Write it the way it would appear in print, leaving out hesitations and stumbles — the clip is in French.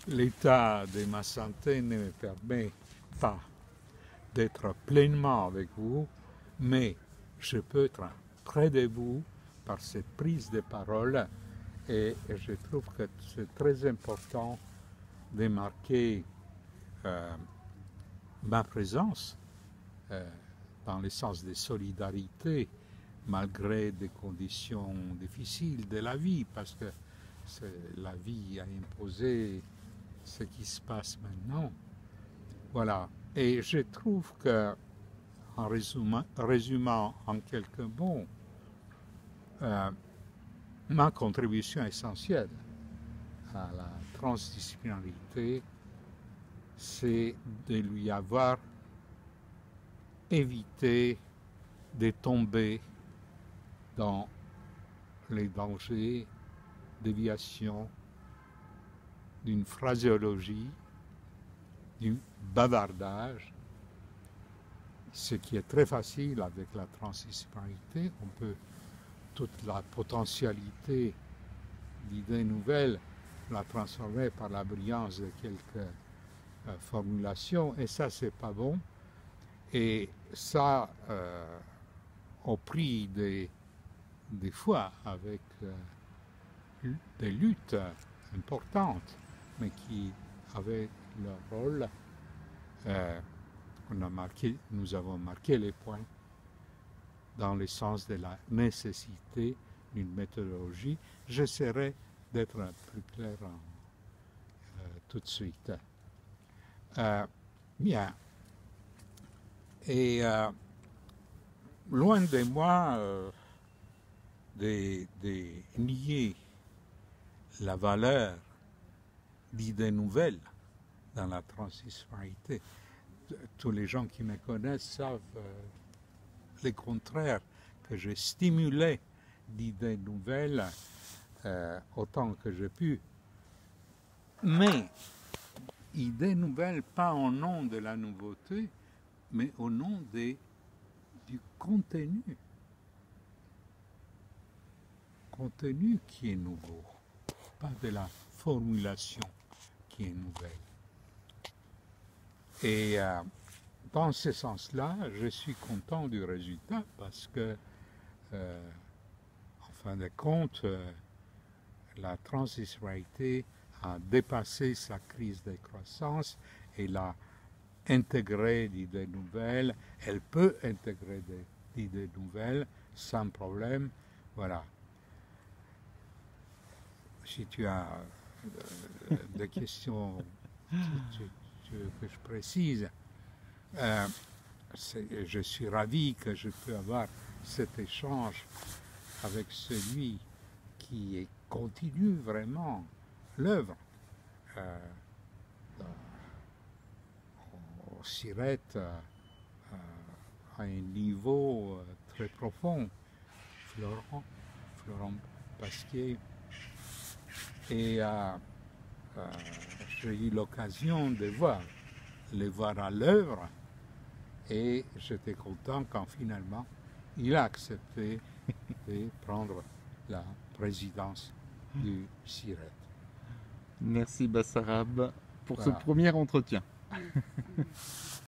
l'état de ma santé ne me permet pas d'être pleinement avec vous, mais je peux être près de vous par cette prise de parole et je trouve que c'est très important de marquer ma présence dans le sens de solidarité malgré des conditions difficiles de la vie, parce que la vie a imposé ce qui se passe maintenant. Voilà. Et je trouve que, en résumant en quelques mots, ma contribution essentielle à la transdisciplinarité, c'est de lui avoir évité de tomber dans les dangers, déviations d'une phraséologie, du bavardage, ce qui est très facile avec la transdisciplinarité. On peut toute la potentialité d'idées nouvelles la transformer par la brillance de quelques formulations, et ça, c'est pas bon. Et ça, au prix des fois avec des luttes importantes, mais qui avaient leur rôle. Nous avons marqué les points dans le sens de la nécessité d'une méthodologie. J'essaierai d'être plus clair tout de suite. Bien. Et loin de moi de nier la valeur d'idées nouvelles dans la transdisciplinarité. Tous les gens qui me connaissent savent le contraire, que j'ai stimulé d'idées nouvelles autant que j'ai pu. Mais idées nouvelles, pas au nom de la nouveauté, mais au nom du contenu. Contenu qui est nouveau, pas de la formulation qui est nouvelle. Et dans ce sens-là, je suis content du résultat parce que, en fin de compte, la transdisciplinarité a dépassé sa crise de croissance et l'a intégré d'idées nouvelles. Elle peut intégrer des idées nouvelles sans problème. Voilà. Si tu as des questions que je précise, je suis ravi que je peux avoir cet échange avec celui qui continue vraiment l'œuvre au CIRET à un niveau très profond. Florent Pasquier. Et j'ai eu l'occasion de les voir à l'œuvre, et j'étais content quand finalement il a accepté de prendre la présidence du CIRET. Merci Bassarab pour Voilà. ce premier entretien.